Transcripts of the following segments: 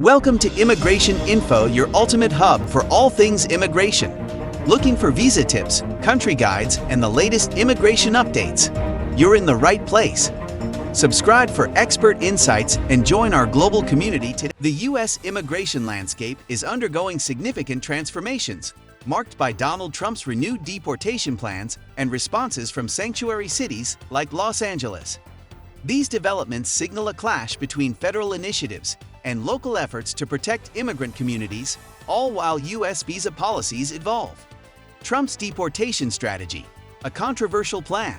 Welcome to Immigration Info, your ultimate hub for all things immigration. Looking for visa tips, country guides, and the latest immigration updates? You're in the right place. Subscribe for expert insights and join our global community today. The U.S. immigration landscape is undergoing significant transformations, marked by Donald Trump's renewed deportation plans and responses from sanctuary cities like Los Angeles. These developments signal a clash between federal initiatives and local efforts to protect immigrant communities, all while U.S. visa policies evolve. Trump's deportation strategy, a controversial plan.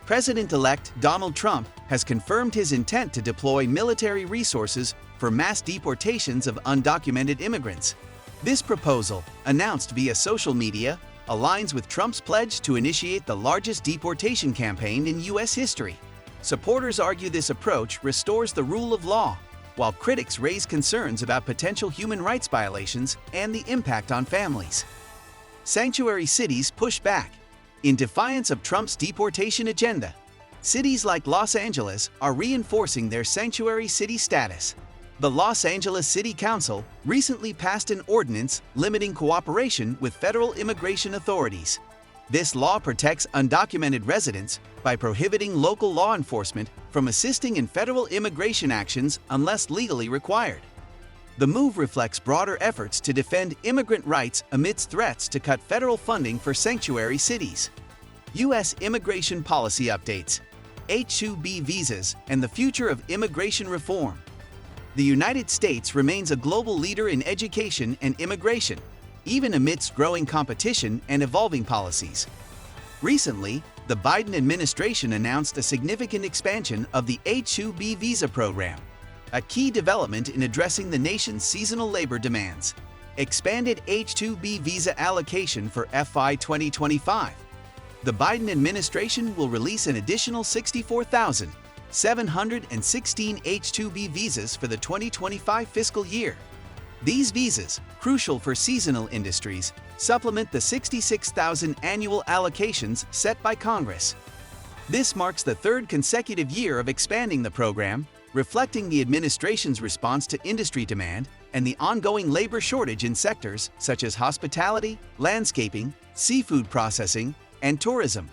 President-elect Donald Trump has confirmed his intent to deploy military resources for mass deportations of undocumented immigrants. This proposal, announced via social media, aligns with Trump's pledge to initiate the largest deportation campaign in U.S. history. Supporters argue this approach restores the rule of law, while critics raise concerns about potential human rights violations and the impact on families. Sanctuary cities push back. In defiance of Trump's deportation agenda, cities like Los Angeles are reinforcing their sanctuary city status. The Los Angeles City Council recently passed an ordinance limiting cooperation with federal immigration authorities. This law protects undocumented residents by prohibiting local law enforcement from assisting in federal immigration actions unless legally required. The move reflects broader efforts to defend immigrant rights amidst threats to cut federal funding for sanctuary cities. U.S. immigration policy updates, H-2B visas, and the future of immigration reform. The United States remains a global leader in education and immigration, even amidst growing competition and evolving policies. Recently, the Biden administration announced a significant expansion of the H-2B visa program, a key development in addressing the nation's seasonal labor demands. Expanded H-2B visa allocation for FY 2025. The Biden administration will release an additional 64,716 H-2B visas for the 2025 fiscal year. These visas, crucial for seasonal industries, supplement the 66,000 annual allocations set by Congress. This marks the third consecutive year of expanding the program, reflecting the administration's response to industry demand and the ongoing labor shortage in sectors such as hospitality, landscaping, seafood processing, and tourism.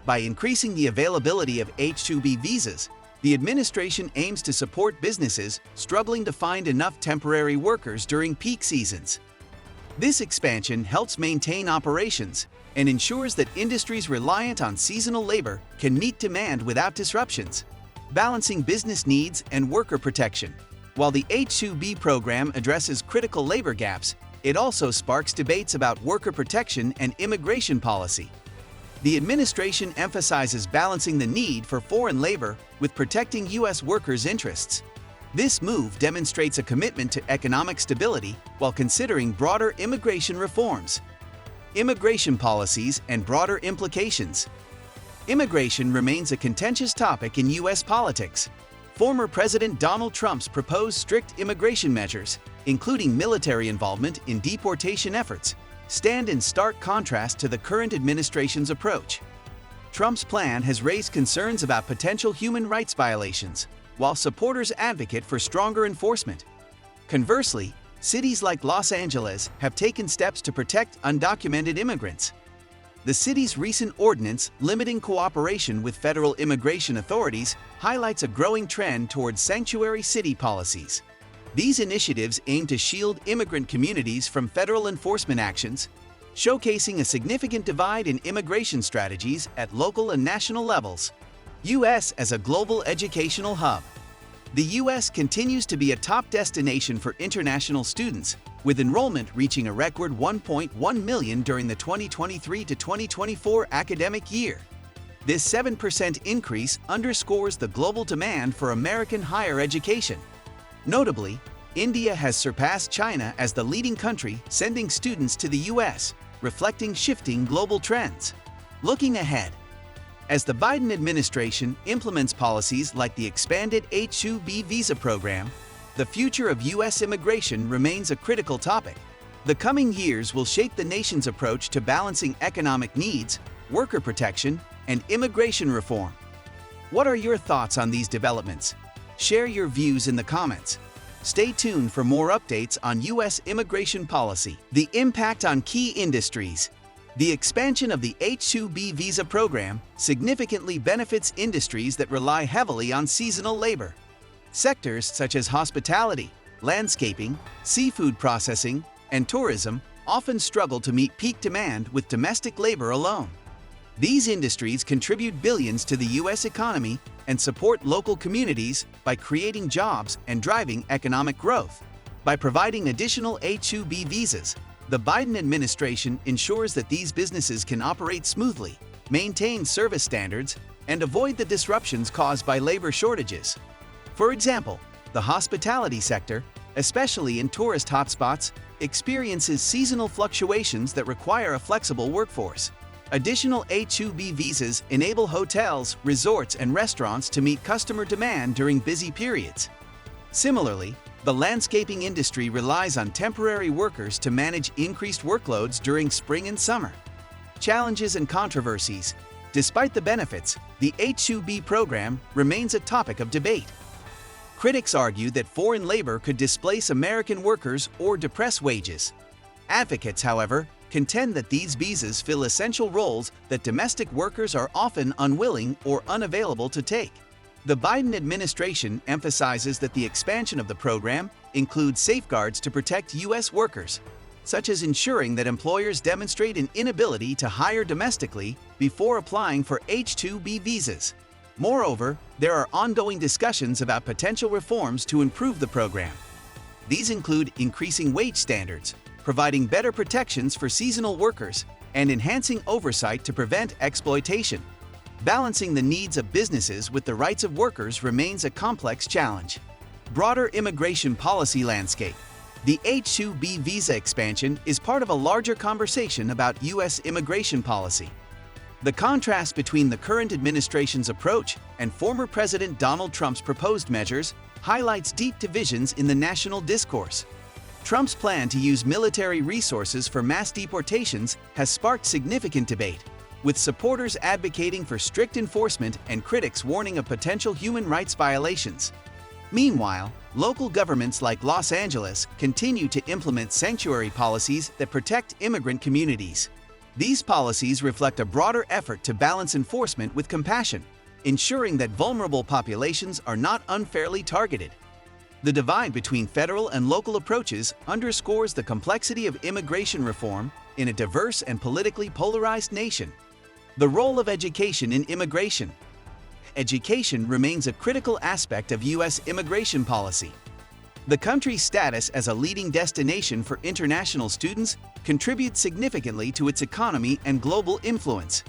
By increasing the availability of H-2B visas, the administration aims to support businesses struggling to find enough temporary workers during peak seasons. This expansion helps maintain operations and ensures that industries reliant on seasonal labor can meet demand without disruptions, balancing business needs and worker protection. While the H-2B program addresses critical labor gaps, it also sparks debates about worker protection and immigration policy. The administration emphasizes balancing the need for foreign labor with protecting U.S. workers' interests. This move demonstrates a commitment to economic stability while considering broader immigration reforms. Immigration policies and broader implications. Immigration remains a contentious topic in U.S. politics. Former President Donald Trump's proposed strict immigration measures, including military involvement in deportation efforts, stand in stark contrast to the current administration's approach. Trump's plan has raised concerns about potential human rights violations, while supporters advocate for stronger enforcement. Conversely, cities like Los Angeles have taken steps to protect undocumented immigrants. The city's recent ordinance limiting cooperation with federal immigration authorities highlights a growing trend towards sanctuary city policies. These initiatives aim to shield immigrant communities from federal enforcement actions, showcasing a significant divide in immigration strategies at local and national levels. U.S. as a global educational hub. The U.S. continues to be a top destination for international students, with enrollment reaching a record 1.1 million during the 2023 to 2024 academic year. This 7% increase underscores the global demand for American higher education. Notably, India has surpassed China as the leading country sending students to the U.S., reflecting shifting global trends. Looking ahead, as the Biden administration implements policies like the expanded H-2B visa program, the future of U.S. immigration remains a critical topic. The coming years will shape the nation's approach to balancing economic needs, worker protection, and immigration reform. What are your thoughts on these developments? Share your views in the comments. Stay tuned for more updates on U.S. immigration policy. The impact on key industries. The expansion of the H-2B visa program significantly benefits industries that rely heavily on seasonal labor. Sectors such as hospitality, landscaping, seafood processing, and tourism often struggle to meet peak demand with domestic labor alone. These industries contribute billions to the U.S. economy and support local communities by creating jobs and driving economic growth. By providing additional H-2B visas, the Biden administration ensures that these businesses can operate smoothly, maintain service standards, and avoid the disruptions caused by labor shortages. For example, the hospitality sector, especially in tourist hotspots, experiences seasonal fluctuations that require a flexible workforce. Additional H-2B visas enable hotels, resorts, and restaurants to meet customer demand during busy periods. Similarly, the landscaping industry relies on temporary workers to manage increased workloads during spring and summer. Challenges and controversies. Despite the benefits, the H-2B program remains a topic of debate. Critics argue that foreign labor could displace American workers or depress wages. Advocates, however, contend that these visas fill essential roles that domestic workers are often unwilling or unavailable to take. The Biden administration emphasizes that the expansion of the program includes safeguards to protect U.S. workers, such as ensuring that employers demonstrate an inability to hire domestically before applying for H-2B visas. Moreover, there are ongoing discussions about potential reforms to improve the program. These include increasing wage standards, providing better protections for seasonal workers, and enhancing oversight to prevent exploitation. Balancing the needs of businesses with the rights of workers remains a complex challenge. Broader immigration policy landscape. The H-2B visa expansion is part of a larger conversation about U.S. immigration policy. The contrast between the current administration's approach and former President Donald Trump's proposed measures highlights deep divisions in the national discourse. Trump's plan to use military resources for mass deportations has sparked significant debate, with supporters advocating for strict enforcement and critics warning of potential human rights violations. Meanwhile, local governments like Los Angeles continue to implement sanctuary policies that protect immigrant communities. These policies reflect a broader effort to balance enforcement with compassion, ensuring that vulnerable populations are not unfairly targeted. The divide between federal and local approaches underscores the complexity of immigration reform in a diverse and politically polarized nation. The role of education in immigration. Education remains a critical aspect of U.S. immigration policy. The country's status as a leading destination for international students contributes significantly to its economy and global influence.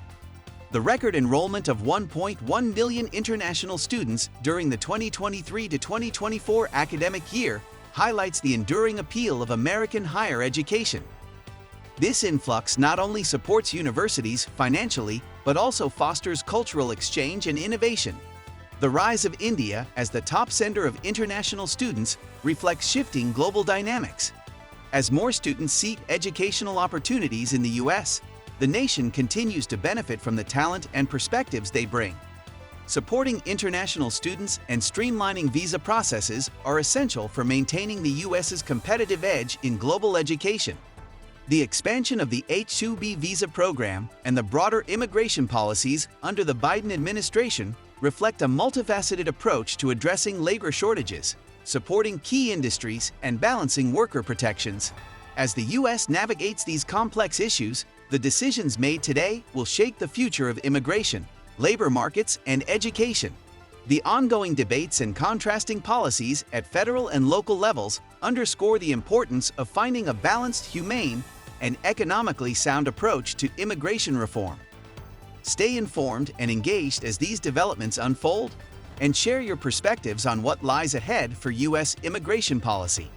The record enrollment of 1.1 million international students during the 2023 to 2024 academic year highlights the enduring appeal of American higher education. This influx not only supports universities financially, but also fosters cultural exchange and innovation. The rise of India as the top sender of international students reflects shifting global dynamics. As more students seek educational opportunities in the U.S., the nation continues to benefit from the talent and perspectives they bring. Supporting international students and streamlining visa processes are essential for maintaining the U.S.'s competitive edge in global education. The expansion of the H-2B visa program and the broader immigration policies under the Biden administration reflect a multifaceted approach to addressing labor shortages, supporting key industries, and balancing worker protections. As the U.S. navigates these complex issues, the decisions made today will shape the future of immigration, labor markets, and education. The ongoing debates and contrasting policies at federal and local levels underscore the importance of finding a balanced, humane, and economically sound approach to immigration reform. Stay informed and engaged as these developments unfold, and share your perspectives on what lies ahead for U.S. immigration policy.